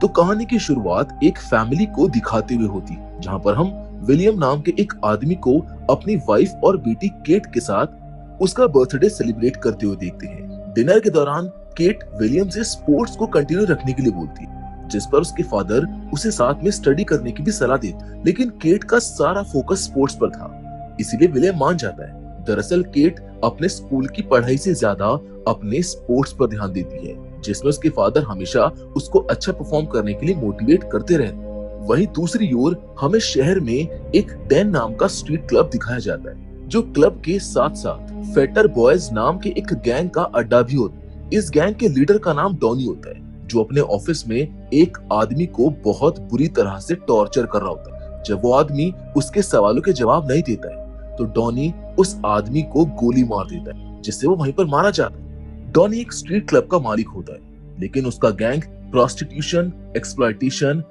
तो कहानी की शुरुआत एक फैमिली को दिखाते हुए होती, जहाँ पर हम विलियम नाम के एक आदमी को अपनी वाइफ और बेटी केट के साथ उसका बर्थडे सेलिब्रेट करते हुए देखते हैं। डिनर के दौरान केट विलियम से स्पोर्ट्स को कंटिन्यू रखने के लिए बोलती है, जिस पर उसके फादर उसे साथ में स्टडी करने की भी सलाह देते, लेकिन केट का सारा फोकस स्पोर्ट्स पर था, इसीलिए विलियम मान जाता है। दरअसल केट अपने स्कूल की पढ़ाई से ज्यादा अपने स्पोर्ट्स पर ध्यान देती है, जिसमें उसके फादर हमेशा उसको अच्छा परफॉर्म करने के लिए मोटिवेट करते रहते। वहीं दूसरी ओर हमें शहर में एक डैन नाम का स्ट्रीट क्लब दिखाया जाता है, जो क्लब के साथ साथ फेटर बॉयज नाम के एक गैंग का अड्डा भी होता है। इस गैंग के लीडर का नाम डॉनी होता है, जो अपने ऑफिस में एक आदमी को बहुत बुरी तरह से टॉर्चर कर रहा होता है। जब वो आदमी उसके सवालों के जवाब नहीं देता है, तो डॉनी उस आदमी को गोली मार देता है, जिससे वो वहीं पर मारा जाता है। डॉनी एक स्ट्रीट क्लब का मालिक होता है, लेकिन उसका गैंग प्रोस्टिट्यूशन, एक्सप्लॉयटेशन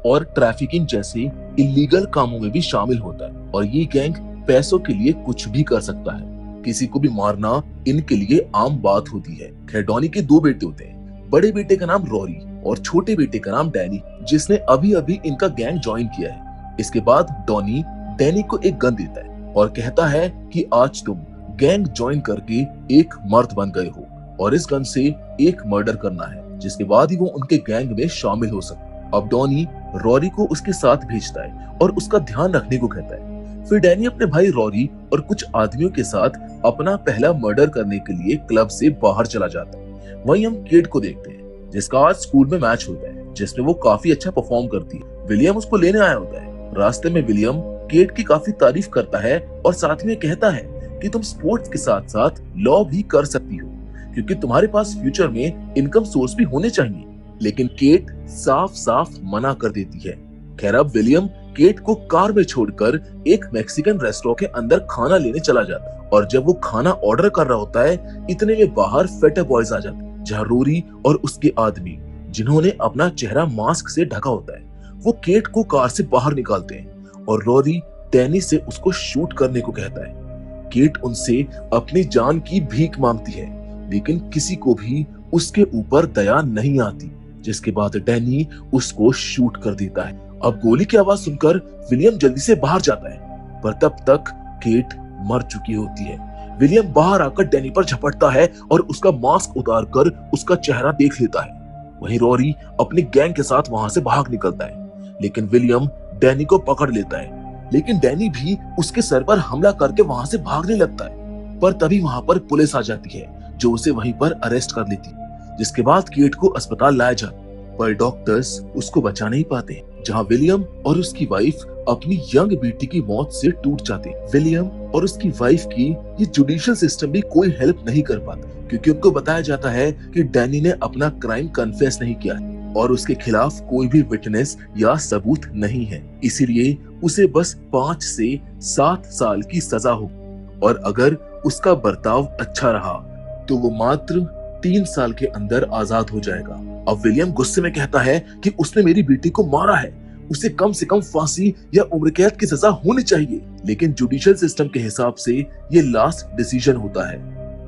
और ट्रैफिकिंग जैसे इलीगल कामों में भी शामिल होता है, और ये गैंग पैसों के लिए कुछ भी कर सकता है। किसी को भी मारना इनके लिए आम बात होती है। खैर, डॉनी के दो बेटे होते हैं। बड़े बेटे का नाम रॉरी और छोटे बेटे का नाम डैनी, जिसने अभी अभी इनका गैंग ज्वाइन किया है। इसके बाद डॉनी डैनी को एक गन देता है और कहता है कि आज तुम गैंग ज्वाइन करके एक मर्द बन गए हो और इस गन से एक मर्डर करना है, जिसके बाद ही वो उनके गैंग में शामिल हो सकते। अब डॉनी रॉरी को उसके साथ भेजता है और उसका ध्यान रखने को कहता है। फिर डैनी अपने भाई रॉरी और कुछ आदमियों के साथ अपना पहला मर्डर करने के लिए क्लब से बाहर चला जाता है। वहीं हम केट को देखते हैं, जिसका आज स्कूल में मैच होता है, जिसमें वो काफी अच्छा परफॉर्म करती है। विलियम उसको लेने आया होता है। रास्ते में विलियम केट की काफी तारीफ करता है और साथ में कहता है कि तुम स्पोर्ट्स के साथ साथ लॉ भी कर सकती हो, क्योंकि तुम्हारे पास फ्यूचर में इनकम सोर्स भी होने चाहिए। लेकिन केट साफ साफ मना कर देती है। खैर, अब विलियम केट को कार में छोड़कर एक मैक्सिकन रेस्टोरेंट के अंदर खाना लेने चला जाता है, और जब वो खाना ऑर्डर कर रहा होता है, इतने में बाहर फेटर बॉयज आ जाते हैं, जहाँ रोरी और उसके आदमी, जिन्होंने अपना चेहरा मास्क से ढका होता है, वो केट को कार से बाहर निकालते हैं और रोरी डैनी से उसको शूट करने को कहता है। केट उनसे अपनी जान की भीख मांगती है, लेकिन किसी को भी उसके ऊपर दया नहीं आती, जिसके बाद डैनी उसको शूट कर देता है। अब गोली की आवाज सुनकर विलियम जल्दी से बाहर जाता है, पर तब तक केट मर चुकी होती है। विलियम बाहर आकर डैनी पर झपटता है और उसका मास्क उतारकर उसका चेहरा देख लेता है। वहीं रॉरी अपनी गैंग के साथ वहां से भाग निकलता है, लेकिन विलियम डैनी को पकड़ लेता है। लेकिन डैनी भी उसके सर पर हमला करके वहां से भागने लगता है, पर तभी वहां पर पुलिस आ जाती है, जो उसे वहीं पर अरेस्ट कर लेती है, जिसके बाद केट को अस्पताल लाया जाता है, पर डॉक्टर्स उसको बचा नहीं पाते, जहां विलियम और उसकी वाइफ अपनी यंग बेटी की मौत से टूट जाते हैं। विलियम और उसकी वाइफ की ये जुडिशियल सिस्टम भी कोई हेल्प नहीं कर पाता, क्योंकि उनको बताया जाता है कि डैनी ने अपना क्राइम कन्फेस नहीं किया है और उसके खिलाफ कोई भी विटनेस या सबूत नहीं है, इसीलिए उसे बस 5 से 7 साल की सजा हो, और अगर उसका बर्ताव अच्छा रहा तो वो मात्र 3 साल के अंदर आजाद हो जाएगा। अब विलियम गुस्से में कहता है कि उसने मेरी बेटी को मारा है, उसे कम से कम फांसी या उम्र कैद की सजा होनी चाहिए। लेकिन जुडिशियल सिस्टम के हिसाब से ये लास्ट डिसीजन होता है,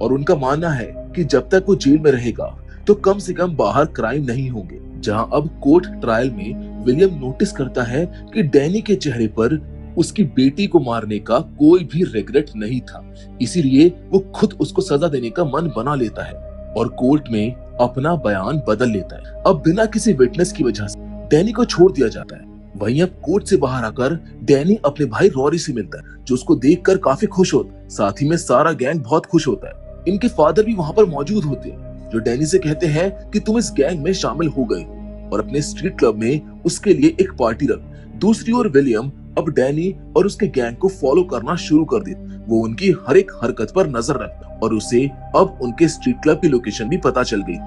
और उनका मानना है कि जब तक वो जेल में रहेगा तो कम से कम बाहर क्राइम नहीं होंगे। जहां अब कोर्ट ट्रायल में विलियम नोटिस करता है कि डैनी के चेहरे पर उसकी बेटी को मारने का कोई भी रिग्रेट नहीं था, इसीलिए वो खुद उसको सजा देने का मन बना लेता है और कोर्ट में अपना बयान बदल लेता है। अब बिना किसी विटनेस की वजह से डैनी को छोड़ दिया जाता है। वहीं अब कोर्ट से बाहर आकर डैनी अपने भाई रॉरी से मिलता है, जो उसको देखकर काफी खुश होता है। साथ ही में सारा गैंग बहुत खुश होता है। इनके फादर भी वहां पर मौजूद होते हैं, जो डैनी से कहते हैं कि तुम इस गैंग में शामिल हो गए और अपने स्ट्रीट क्लब में उसके लिए एक पार्टी रख। दूसरी ओर विलियम अब डैनी और उसके गैंग को फॉलो करना शुरू कर देता। वो उनकी हर एक हरकत पर नजर रखता और उसे अब उनके स्ट्रीट क्लब की लोकेशन भी पता चल गई,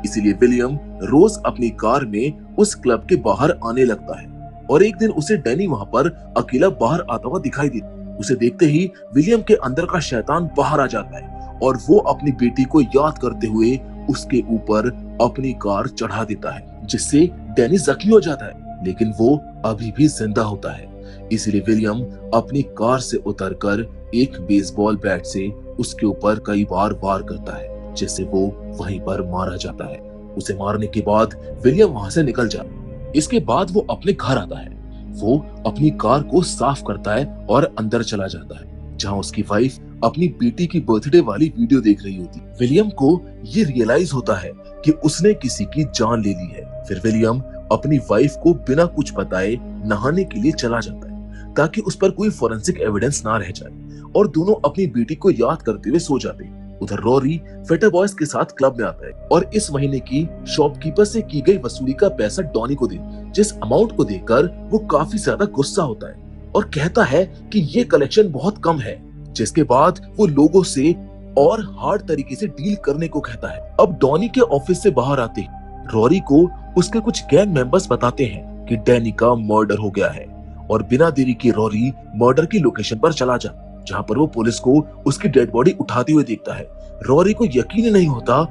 इसीलिए विलियम रोज अपनी कार में उस क्लब के बाहर आने लगता है। और एक दिन उसे डैनी वहां पर अकेला बाहर आता हुआ दिखाई देता। उसे देखते ही विलियम के अंदर का शैतान बाहर आ जाता है और वो अपनी बेटी को याद करते हुए उसके ऊपर अपनी कार चढ़ा देता है, जिससे डैनी जख्मी हो जाता है, लेकिन वो अभी भी जिंदा होता है। इसलिए विलियम अपनी कार से उतरकर एक बेसबॉल बैट से उसके ऊपर कई बार वार करता है, जिससे वो वहीं पर मारा जाता है। उसे मारने के बाद विलियम वहां से निकल जाता है इसके बाद वो अपने घर आता है। वो अपनी कार को साफ करता है और अंदर चला जाता है, जहाँ उसकी वाइफ अपनी बेटी की बर्थडे वाली वीडियो देख रही होती। विलियम को ये रियलाइज होता है कि उसने किसी की जान ले ली है। फिर विलियम अपनी वाइफ को बिना कुछ बताए नहाने के लिए चला जाता है, ताकि उस पर कोई फोरेंसिक एविडेंस ना रह जाए, और दोनों अपनी बेटी को याद करते हुए सो जाते हैं। उधर रॉरी फेटर बॉयज के साथ क्लब में आता है और इस महीने की शॉपकीपर से की गई वसूली का पैसा डॉनी को दे, जिस अमाउंट को देखकर वो काफी ज्यादा गुस्सा होता है और कहता है कि ये कलेक्शन बहुत कम है, जिसके बाद वो लोगों से और हार्ड तरीके से डील करने को कहता है। अब डॉनी के ऑफिस से बाहर आते ही रॉरी को उसके कुछ गैंग मेंबर्स बताते हैं कि डैनी का मर्डर हो गया है, और बिना देरी के रॉरी मर्डर की लोकेशन पर चला जाता, जहाँ पर वो पुलिस को उसकी डेड बॉडी उठाते हुए देखता है। रॉरी को यकीन नहीं होता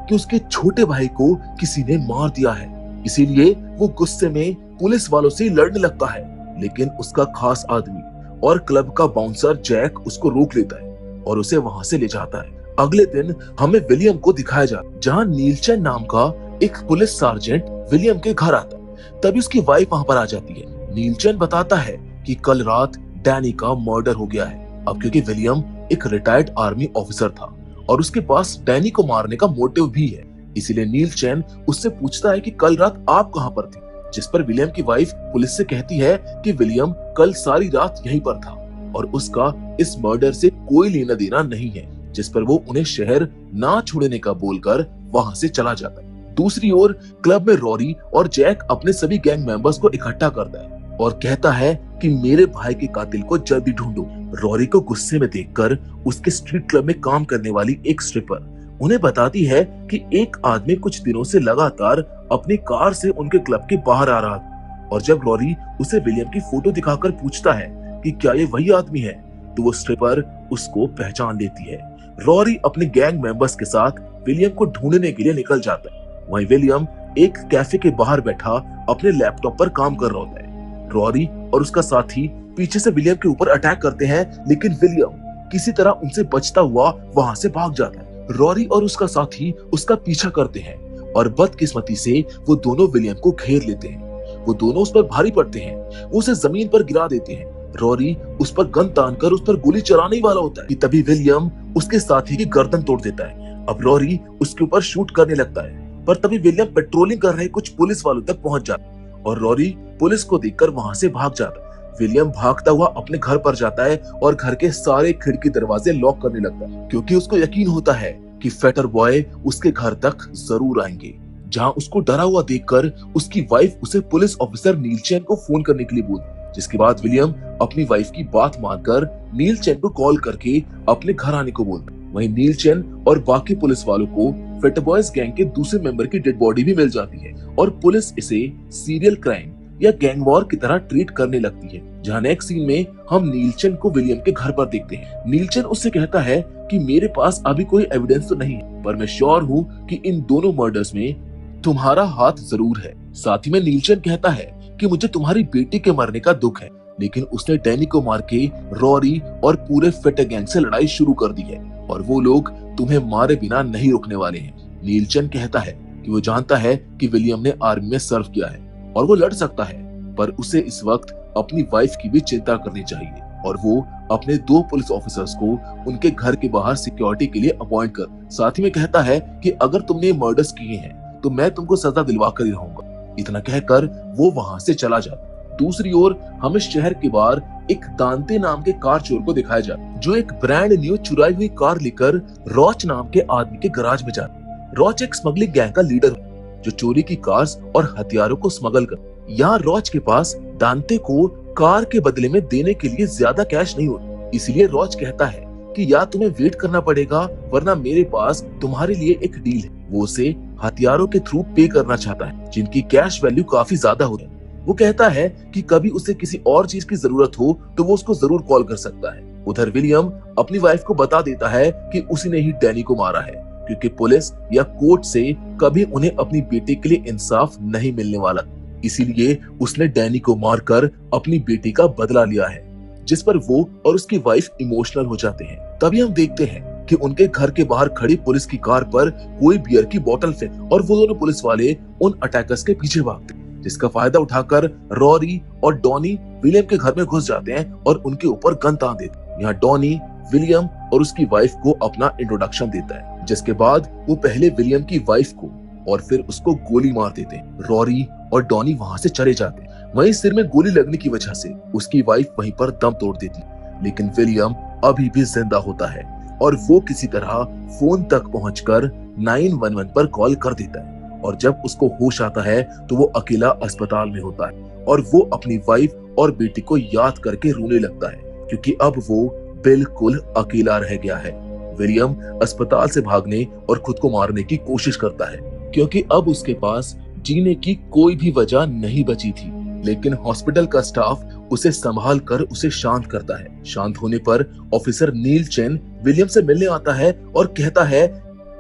कि उसके छोटे भाई को किसी ने मार दिया है, इसीलिए वो गुस्से में पुलिस वालों से लड़ने लगता है, लेकिन उसका खास आदमी और क्लब का बाउंसर जैक उसको रोक लेता है और उसे वहां से ले जाता है। अगले दिन हमें विलियम को दिखाया जाता है, जहाँ नीलचैन नाम का एक पुलिस सार्जेंट विलियम के घर आता है। तभी उसकी वाइफ वहां पर आ जाती है। नीलचैन बताता है कि कल रात डैनी का मर्डर हो गया है। अब क्योंकि विलियम एक रिटायर्ड आर्मी ऑफिसर था और उसके पास डैनी को मारने का मोटिव भी है, इसीलिए नीलचैन उससे पूछता है कि कल रात आप कहां पर थे, जिस पर विलियम की वाइफ पुलिस से कहती है कि विलियम कल सारी रात यहीं पर था और उसका इस मर्डर से कोई लेना देना नहीं है, जिस पर वो उन्हें शहर ना छोड़ने का बोलकर वहां से चला जाता है। दूसरी ओर क्लब में रॉरी और जैक अपने सभी गैंग मेंबर्स को इकट्ठा करता है और कहता है कि मेरे भाई के कातिल को जल्दी ढूंढो। रॉरी को गुस्से में देखकर उसके स्ट्रीट क्लब में काम करने वाली एक स्ट्रिपर उन्हें बताती है कि एक आदमी कुछ दिनों से लगातार अपनी कार से उनके क्लब के बाहर आ रहा था, और जब रॉरी उसे विलियम की फोटो दिखाकर पूछता है कि क्या ये वही आदमी है, तो वो स्ट्रिपर उसको पहचान लेती है। रॉरी अपने गैंग मेंबर्स के साथ विलियम को ढूंढने के लिए निकल जाता है। वहीं विलियम एक कैफे के बाहर बैठा अपने लैपटॉप पर काम कर रहा होता है। रॉरी और उसका साथी पीछे से विलियम के ऊपर अटैक करते हैं, लेकिन विलियम किसी तरह उनसे बचता हुआ वहां से भाग जाता है। रॉरी और उसका साथी उसका पीछा करते हैं और बदकिस्मती से वो दोनों विलियम को घेर लेते हैं। वो दोनों उस पर भारी पड़ते हैं, वो उसे जमीन पर गिरा देते हैं। रॉरी उस पर गन तानकर उस पर गोली चलाने वाला होता है कि तभी विलियम उसके साथी की गर्दन तोड़ देता है। अब रॉरी उसके ऊपर शूट करने लगता है, पर तभी विलियम पेट्रोलिंग कर रहे कुछ पुलिस वालों तक पहुंच जाता है और रॉरी पुलिस को देखकर वहां से भाग जाता है। विलियम भागता हुआ अपने घर पर जाता है और घर के सारे खिड़की दरवाजे लॉक करने लगता है, क्योंकि उसको यकीन होता है कि फेटर बॉय उसके घर तक जरूर आएंगे। जहां उसको डरा हुआ देखकर उसकी वाइफ उसे पुलिस ऑफिसर नीलचैन को फोन करने के लिए बोलती, जिसके बाद विलियम अपनी वाइफ की बात मानकर नीलचैन को कॉल करके अपने घर आने को बोलता। वहीं नीलचैन और बाकी पुलिस वालों को फेटर बॉयज गैंग के दूसरे मेंबर की डेड बॉडी भी मिल जाती है और पुलिस इसे सीरियल क्राइम या गैंग वॉर की तरह ट्रीट करने लगती है। जहां नेक्स्ट सीन में हम नीलचैन को विलियम के घर पर देखते हैं। नीलचैन उससे कहता है कि मेरे पास अभी कोई एविडेंस तो नहीं है, पर मैं श्योर हूँ कि इन दोनों मर्डर्स में तुम्हारा हाथ जरूर है। साथ ही में नीलचैन कहता है कि मुझे तुम्हारी बेटी के मरने का दुख है, लेकिन उसने डैनी को मार के रॉरी और पूरे फेटर गैंग से लड़ाई शुरू कर दी है और वो लोग तुम्हें मारे बिना नहीं रुकने वाले हैं। नीलचैन कहता है कि वो जानता है कि विलियम ने आर्मी में सर्व किया है और वो लड़ सकता है, पर उसे इस वक्त अपनी वाइफ की भी चिंता करनी चाहिए और वो अपने 2 पुलिस ऑफिसर्स को उनके घर के बाहर सिक्योरिटी के लिए अपॉइंट कर। साथ ही में कहता है कि अगर तुमने मर्डर्स किए हैं तो मैं तुमको सजा दिलवा कर ही रहूंगा। इतना कहकर वो वहां से चला जाता। दूसरी ओर हमें शहर के बाहर एक दांते नाम के कार चोर को दिखाया जाता, जो एक ब्रांड न्यू चुराई हुई कार लेकर रॉच नाम के आदमी के गराज में जाता। रॉच एक स्मगलिंग गैंग का लीडर जो चोरी की कार्स और हथियारों को स्मगल कर। यहाँ रॉच के पास दांते को कार के बदले में देने के लिए ज्यादा कैश नहीं होता, इसलिए रॉच कहता है कि या तुम्हें वेट करना पड़ेगा वरना मेरे पास तुम्हारे लिए एक डील है। वो उसे हथियारों के थ्रू पे करना चाहता है, जिनकी कैश वैल्यू काफी ज्यादा होती है। वो कहता है कि कभी उसे किसी और चीज की जरूरत हो तो वो उसको जरूर कॉल कर सकता है। उधर विलियम अपनी वाइफ को बता देता है कि उसी ने ही डैनी को मारा है, क्योंकि पुलिस या कोर्ट से कभी उन्हें अपनी बेटी के लिए इंसाफ नहीं मिलने वाला, इसीलिए उसने डैनी को मारकर अपनी बेटी का बदला लिया है, जिस पर वो और उसकी वाइफ इमोशनल हो जाते हैं। तभी हम देखते हैं कि उनके घर के बाहर खड़ी पुलिस की कार पर कोई बियर की बोतल फेंक और वो दोनों पुलिस वाले उन अटैकर्स के पीछे भागते। जिसका फायदा उठाकर रॉरी और डॉनी विलियम के घर में घुस जाते हैं और उनके ऊपर गन तान देते हैं। यहाँ डॉनी विलियम और उसकी वाइफ को अपना इंट्रोडक्शन देता है, जिसके बाद वो पहले विलियम की वाइफ को और फिर उसको गोली मार देते हैं। रॉरी और डॉनी वहां से चले जाते हैं। वहीं सिर में गोली लगने की वजह से उसकी वाइफ वहीं पर दम तोड़ देती है, लेकिन विलियम अभी भी जिंदा होता है और वो किसी तरह फोन तक पहुंचकर 911 पर कॉल कर देता है। और जब उसको होश आता है तो वो अकेला अस्पताल में होता है और वो अपनी वाइफ और बेटी को याद करके रोने लगता है, क्योंकि अब वो बिल्कुल अकेला रह गया है। विलियम अस्पताल से भागने और खुद को मारने की कोशिश करता है, क्योंकि अब उसके पास जीने की कोई भी वजह नहीं बची थी। लेकिन हॉस्पिटल का स्टाफ उसे संभाल कर उसे शांत करता है। शांत होने पर ऑफिसर नील चेन विलियम से मिलने आता है और कहता है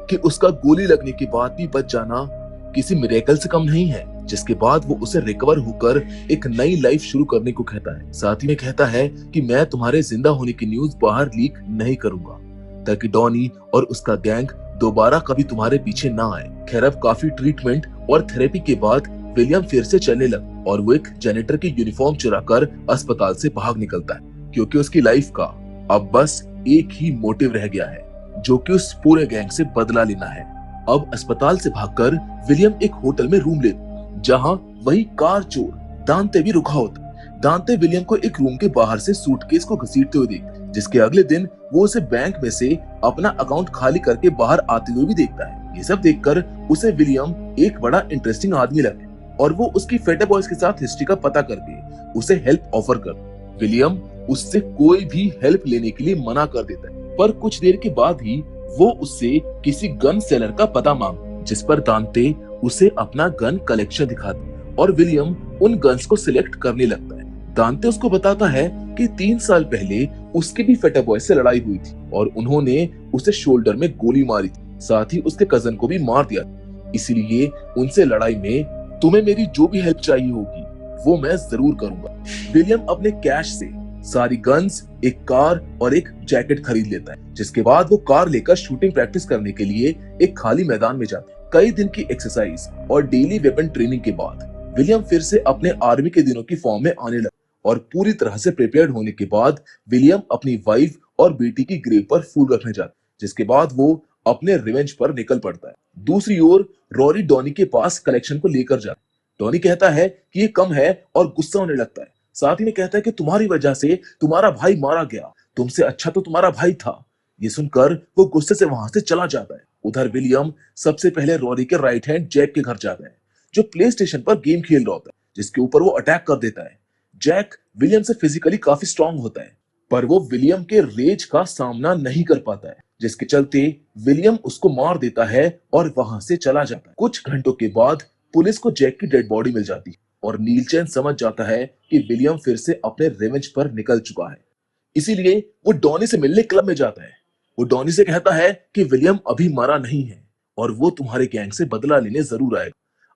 कि उसका गोली लगने के बाद भी बच जाना किसी मिरेकल से कम नहीं है। जिसके बाद वो उसे रिकवर होकर एक नई लाइफ शुरू करने को कहता है। साथ ही में कहता है कि मैं तुम्हारे जिंदा होने की न्यूज बाहर लीक नहीं करूंगा, ताकि डॉनी और उसका गैंग दोबारा कभी तुम्हारे पीछे ना आए। खैर, अब काफी ट्रीटमेंट और थेरेपी के बाद विलियम फिर से चलने लगा और वो एक जेनेटर की यूनिफॉर्म चुराकर अस्पताल से भाग निकलता है, क्योंकि उसकी लाइफ का अब बस एक ही मोटिव रह गया है, जो कि उस पूरे गैंग से बदला लेना है। अब अस्पताल से भागकर विलियम एक होटल में रूम लेता, जहां वही कार चोर दांते भी रुका होता। दांते विलियम को एक रूम के बाहर से सूटकेस को घसीटते हुए देखता, जिसके अगले दिन वो उसे बैंक में से अपना अकाउंट खाली करके बाहर आते हुए भी देखता है। ये सब देखकर उसे विलियम एक बड़ा इंटरेस्टिंग आदमी लगे और वो उसकी फेटे बॉयज के साथ हिस्ट्री का पता करके उसे हेल्प ऑफर कर। विलियम उससे कोई भी हेल्प लेने के लिए मना कर देता है, पर कुछ देर के बाद ही वो उससे किसी गन सेलर का पता मांग, जिस पर दांते उसे अपना गन कलेक्शन दिखाता और विलियम उन गन्स को सिलेक्ट करने लगता है। दांते उसको बताता है कि 3 साल पहले उसके भी फेटा बॉय से लड़ाई हुई थी और उन्होंने उसे शोल्डर में गोली मारी थी, साथ ही उसके कजन को भी मार दिया था। इसीलिए उनसे लड़ाई में तुम्हें मेरी जो भी हेल्प चाहिए होगी वो मैं जरूर करूंगा। विलियम अपने कैश से सारी गन्स, एक कार और एक जैकेट खरीद लेता है, जिसके बाद वो कार लेकर शूटिंग प्रैक्टिस करने के लिए एक खाली मैदान में जाता है। कई दिन की एक्सरसाइज और डेली वेपन ट्रेनिंग के बाद विलियम फिर से अपने आर्मी के दिनों की फॉर्म में आने लगा और पूरी तरह से प्रिपेयर्ड होने के बाद विलियम अपनी वाइफ और बेटी की ग्रेव पर फूल रखने जाता है, जिसके बाद वो अपने रिवेंज पर निकल पड़ता है। दूसरी ओर रॉरी डॉनी के पास कलेक्शन को लेकर जाता है। डॉनी कहता है कि ये कम है और गुस्सा होने लगता है। साथ ही में कहता है कि तुम्हारी वजह से तुम्हारा भाई मारा गया, तुमसे अच्छा तो तुम्हारा भाई था। ये सुनकर वो गुस्से से वहां से चला जाता है। उधर विलियम सबसे पहले रॉरी के राइट हैंड जैक के घर जाता है, जो प्ले स्टेशन पर गेम खेल रहा होता है, जिसके ऊपर वो अटैक कर देता है। जैक विलियम से फिजिकली काफी स्ट्रांग होता है, पर वो विलियम के रेज का सामना नहीं कर पाता है, जिसके चलते विलियम उसको मार देता है और वहां से चला जाता है। कुछ घंटों के बाद पुलिस को जैक की डेड बॉडी मिल जाती है और नीलचैन समझ जाता है कि विलियम फिर से अपने रिवेंज पर निकल चुका है। इसीलिए वो डॉनी से मिलने क्लब में जाता है। वो डॉनी से कहता है कि विलियम अभी मरा नहीं है और वो तुम्हारे गैंग से बदला लेने जरूर आएगा।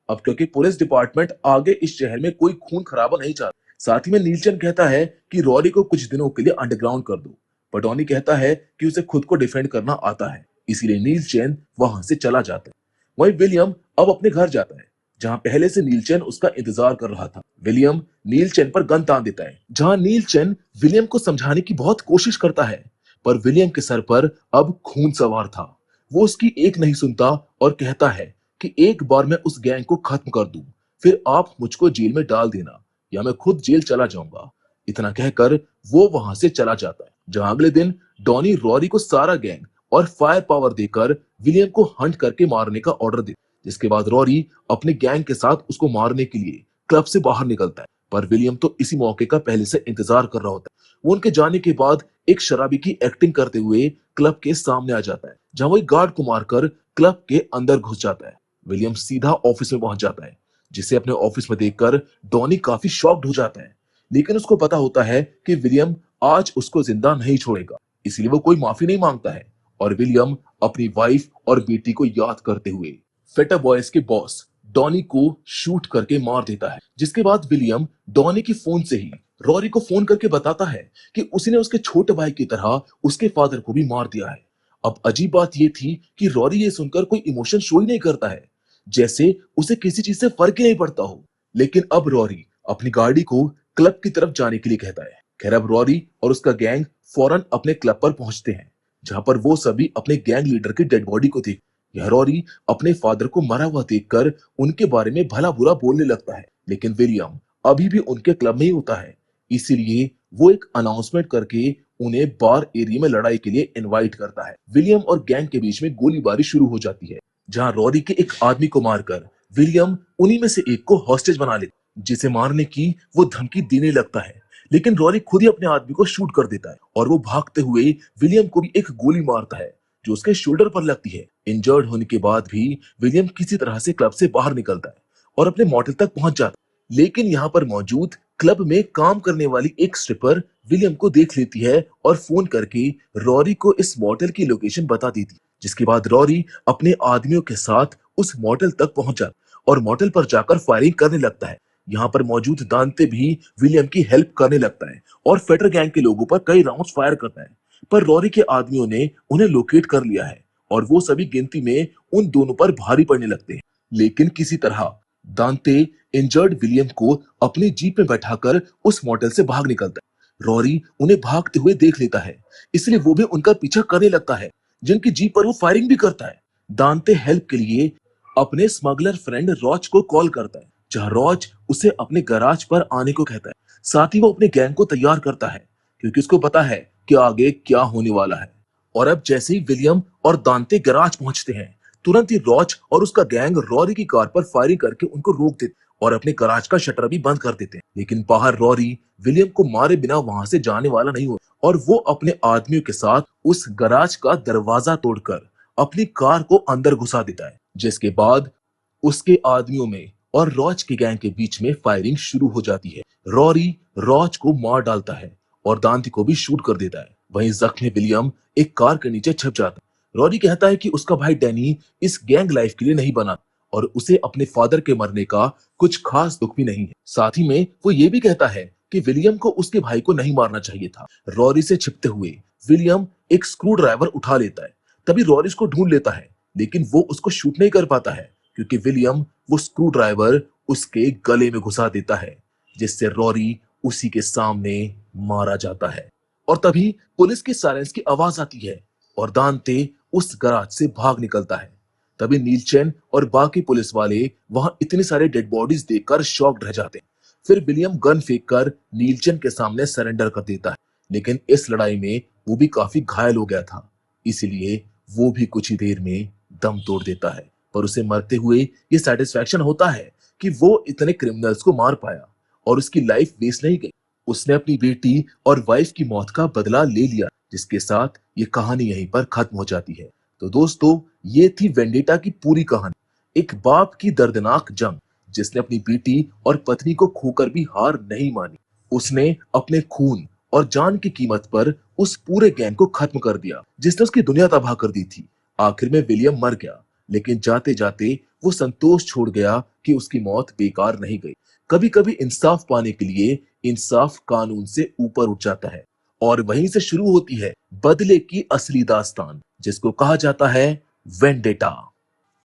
अब क्योंकि पुलिस डिपार्टमेंट आगे इस शहर में कोई खून खराबा नहीं चाहता। साथ ही में नीलचंद कहता है कि रॉरी को कुछ दिनों के लिए अंडरग्राउंड कर दो, पर डॉनी कहता है कि उसे खुद को डिफेंड करना आता है, इसीलिए नीलचंद वहां से चला जाता है। वहीं विलियम अब अपने घर जाता है, जहां पहले से नीलचंद उसका इंतजार कर रहा था। विलियम नीलचंद पर गन तान देता है, जहां नीलचंद विलियम को समझाने की बहुत कोशिश करता है, पर विलियम के सर पर अब खून सवार था। वो उसकी एक नहीं सुनता और कहता है कि एक बार मैं उस गैंग को खत्म कर दूं, फिर आप मुझको जेल में डाल देना या मैं खुद जेल चला जाऊंगा। इतना कहकर वो वहां से चला जाता है, जहां अगले दिन डॉनी रॉरी को सारा गैंग और फायर पावर देकर विलियम को हंट करके मारने का ऑर्डर देता है। जिसके बाद रॉरी अपने गैंग के साथ उसको मारने के लिए क्लब से बाहर निकलता है, पर विलियम तो इसी मौके का पहले से इंतजार कर रहा होता है। वो उनके जाने के बाद एक शराबी की एक्टिंग करते हुए क्लब के सामने आ जाता है, जहां वो एक गार्ड को मारकर क्लब के अंदर घुस जाता है। विलियम सीधा ऑफिस में पहुंच जाता है, जिसे अपने ऑफिस में देखकर डॉनी काफी शॉक्ड हो जाता है, लेकिन उसको पता होता है कि विलियम आज उसको जिंदा नहीं छोड़ेगा, इसलिए वो कोई माफी नहीं मांगता है और विलियम अपनी वाइफ और बेटी को याद करते हुए फेटा बॉयज के बॉस डॉनी को शूट करके मार देता है। जिसके बाद विलियम डॉनी की फोन से ही रॉरी को फोन करके बताता है कि उसने उसके छोटे भाई की तरह उसके फादर को भी मार दिया है। अब अजीब बात यह थी कि रॉरी ये सुनकर कोई इमोशन शो ही नहीं करता है, जैसे उसे किसी चीज से फर्क ही नहीं पड़ता हो। लेकिन अब रॉरी अपनी गाड़ी को क्लब की तरफ जाने के लिए कहता है। खैर अब रॉरी और उसका गैंग फौरन अपने क्लब पर पहुंचते हैं, जहां पर वो सभी अपने गैंग लीडर की डेड बॉडी को देख। यह रॉरी अपने फादर को मरा हुआ देखकर उनके बारे में भला बुरा बोलने लगता है, लेकिन विलियम अभी भी उनके क्लब में ही होता है। इसीलिए वो एक अनाउंसमेंट करके उन्हें बार एरिया में लड़ाई के लिए इनवाइट करता है। विलियम और गैंग के बीच में गोलीबारी शुरू हो जाती है, जहां रॉरी के एक आदमी को मारकर विलियम उन्हीं में से एक को हॉस्टेज बना लेता है, जिसे मारने की वो धमकी देने लगता है। लेकिन रॉरी खुद ही अपने आदमी को शूट कर देता है और वो भागते हुए विलियम को भी एक गोली मारता है जो उसके शोल्डर पर लगती है। इंजर्ड होने के बाद भी विलियम किसी तरह से क्लब से बाहर निकलता है और अपने मॉडल तक पहुंच जाता है। लेकिन यहाँ पर मौजूद क्लब में काम करने वाली एक स्ट्रिपर विलियम को देख लेती है और फोन करके रॉरी को इस मॉडल की लोकेशन बता देती है, जिसके बाद रॉरी अपने आदमियों के साथ उस मॉडल तक पहुंच जाता है और मॉडल पर जाकर फायरिंग करने लगता है। यहाँ पर मौजूद दांते भी विलियम की हेल्प करने लगता है और फेडर गैंग के लोगों पर कई राउंड्स फायर करता है, पर रॉरी के आदमियों ने उन्हें लोकेट कर लिया है और वो सभी गिनती में उन दोनों पर भारी पड़ने लगते हैं। लेकिन किसी तरह दांते इंजर्ड विलियम को अपनी जीप में बैठाकर उस मॉडल से भाग निकलता है। रॉरी उन्हें भागते हुए देख लेता है, इसलिए वो भी उनका पीछा करने लगता है, जिनकी जीप पर वो फायरिंग भी करता है। दांते हेल्प के लिए अपने स्मगलर फ्रेंड रॉच को कॉल करता है, जहां रॉच उसे अपने गैराज पर आने को कहता है। साथ ही वो अपने गैंग को तैयार करता है, क्योंकि उसको पता है कि आगे क्या होने वाला है। और अब जैसे ही विलियम और दांते गैराज पहुंचते हैं, तुरंत ही रॉच और उसका गैंग रॉरी की कार पर फायरिंग करके उनको रोक देते और अपने गैराज का शटर भी बंद कर देते हैं। लेकिन बाहर रॉरी विलियम को मारे बिना वहां से जाने वाला नहीं होता और वो अपने आदमियों के साथ उस गैराज का दरवाजा तोड़कर अपनी कार को अंदर घुसा देता है, जिसके बाद उसके आदमियों में और रॉच के गैंग के बीच में फायरिंग शुरू हो जाती है। रॉरी रॉच को मार डालता है और दांते को भी शूट कर देता है। वहीं जख्मी विलियम एक कार के नीचे छिप जाता है। रॉरी कहता है कि उसका भाई डैनी इस गैंग लाइफ के लिए नहीं बना और उसे अपने फादर के मरने का कुछ खास दुख भी नहीं है। साथ ही में वो ये भी कहता है कि विलियम को उसके भाई को नहीं मारना चाहिए था। रॉरी से छिपते हुए विलियम एक स्क्रू ड्राइवर उठा लेता है। तभी रॉरी उसको ढूंढ लेता है, लेकिन वो उसको शूट नहीं कर पाता है, क्योंकि विलियम वो स्क्रू ड्राइवर उसके गले में घुसा देता है, जिससे रॉरी उसी के सामने मारा जाता है। और तभी पुलिस की सायरन्स की आवाज आती है और दांते उस गैराज से भाग निकलता है। तभी नीलचैन और बाकी पुलिस वाले वहां इतने सारे डेड बॉडीज देखकर शॉक्ड रह जाते हैं। फिर विलियम गन फेंककर नीलचैन के सामने सरेंडर कर देता है, लेकिन इस लड़ाई में वो भी काफी घायल हो गया था, इसलिए वो भी कुछ ही देर में दम तोड़ देता है। पर उसे मरते हुए ये सेटिस्फैक्शन होता है कि वो इतने क्रिमिनल्स को मार पाया और उसकी लाइफ वेस्ट नहीं गई। उसने अपनी बेटी और वाइफ की मौत का बदला ले लिया, जिसके साथ ये कहानी यहीं पर खत्म हो जाती है। तो दोस्तों, ये थी वेंडेटा की पूरी कहानी। एक बाप की दर्दनाक जंग, जिसने अपनी बेटी और पत्नी को खोकर भी हार नहीं मानी। उसने अपने खून और जान की कीमत पर उस पूरे गैंग को खत्म कर दिया, जिसने उसकी दुनिया तबाह कर दी थी। आखिर में विलियम मर गया, लेकिन जाते जाते वो संतोष छोड़ गया कि उसकी मौत बेकार नहीं गई। कभी कभी इंसाफ पाने के लिए इंसाफ कानून से ऊपर उठ जाता है और वहीं से शुरू होती है बदले की असली दास्तान, जिसको कहा जाता है वेंडेटा।